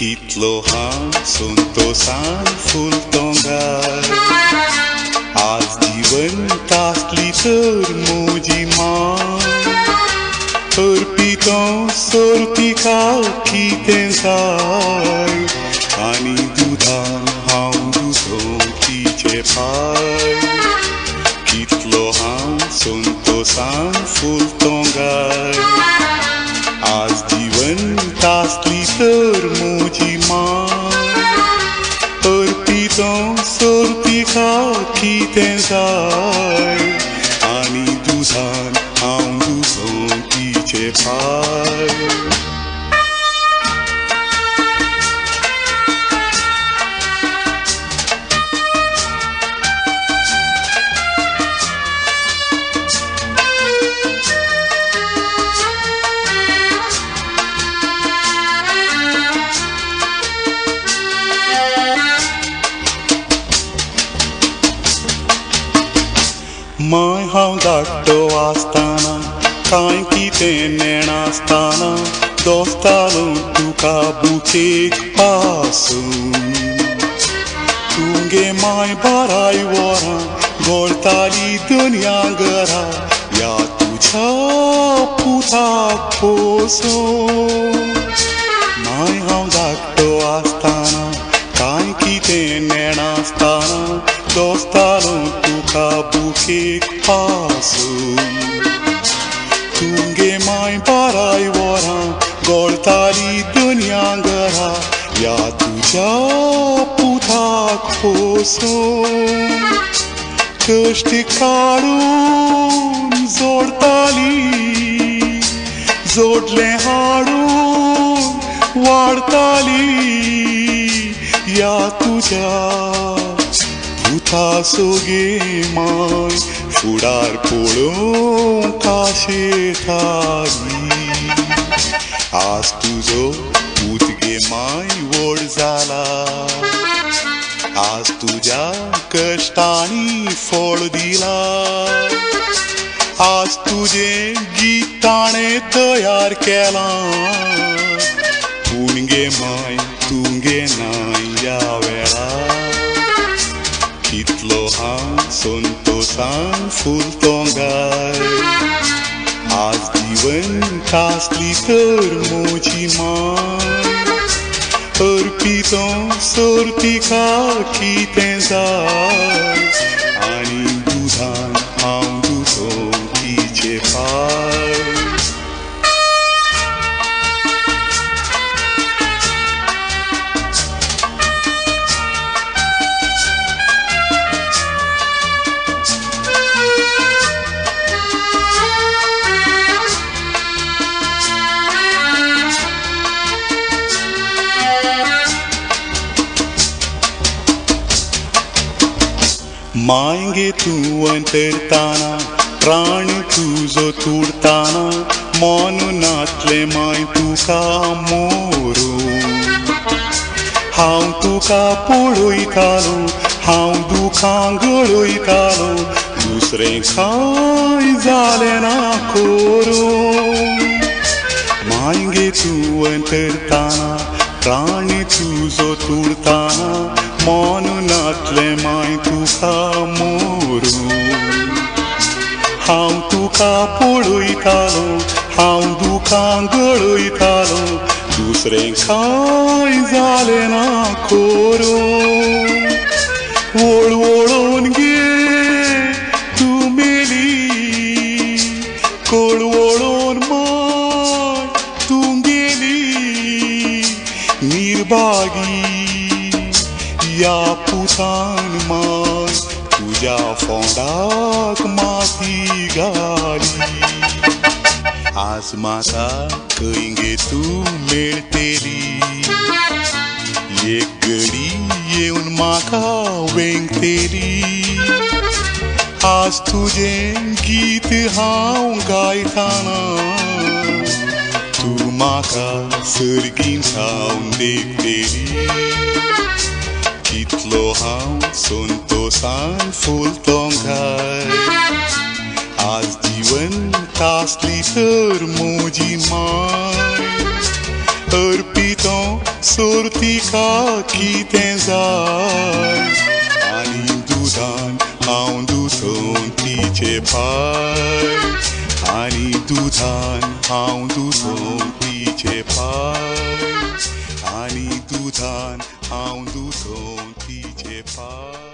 Kitlo sunto san fultongar आज जिवंत असली तर मोजी मान अर्पितों सोर्तिका कितें जाय आनी दुधान हांव दुधों तिचे पाय कितलो sunto san fultongar आज जिवंत असली तर मोजी मान अर्पितों सोर्तिका कितें जाय आनी दुधान हांव दुधों तिचे पाय माय हांव धाकटो आसतना कांय कितें नेणासतना दोस्तालो तुका बुकेक पासून तुगे माय बाराय वरां घोळटाली दुनियागरा ह्या तुज्या पुताक पोसून माय हांव धाकटो आसतना कांय कितें नेणासतना दोस्तालो तुका बुकेक पासून तुगे माय बाराय वरां घोळटाली दुनियागरा ह्या तुज्या पुताक पोसून कश्ट काडून जोडटाली जोडलें हाडून वाडटाली ह्या तुज्या पुता सोगे माय फुडार पळोवंक काशेताली आज तुजो पुतगे माय व्हड जाला आज तुज्या कश्टांनी फळ दिला आज तुजें गीत ताणें तयार केलां पूण गे माय तुगे नाय ह्या वेळार कितलो sunto san fultongar आज जिवंत असली तर मोजी माय अर्पितों सोर्तिका कितें जाय आनी दुधान हांव दुधों तिचे पाय मायंगे तूं अंतरताना प्राण तुजो तुडताना मोनुनातले माय तुका मोरून हांव तुका पळयतालो हांव दुखां गळयतालो दुसरें कांय जालें ना करून मायंगे तूं अंतरताना प्राण तुजो तुडताना मोनुनातले माय तुका मोरून हांव तुका पळयतालो हांव दुखां गळयतालो दुसरें कांय जालें ना करून वळवळोन गे तूं मेली कळवळोन माय तूं गेली निर्भागी ह्या पुतान माय तुज्या फोंडाक माती घाली आज म्हाका खंय तूं मेळटली एक घडी येवन म्हाका वेंगतली आज तुजें गीत हांव गायताना तूं म्हाका सर्गीन सावन देखतली कितलो हांव संतोषान फुलतो काय आज जिवंत आसली तर म्हजी माय अर्पितो सोर्तिका कितें जाय आनी दुदान हांव दुसोवन तिचे पाय आनी दुदान हांव दुसोवन तिचे पाय आनी दुदान हांव दुसोवन तिचे पाय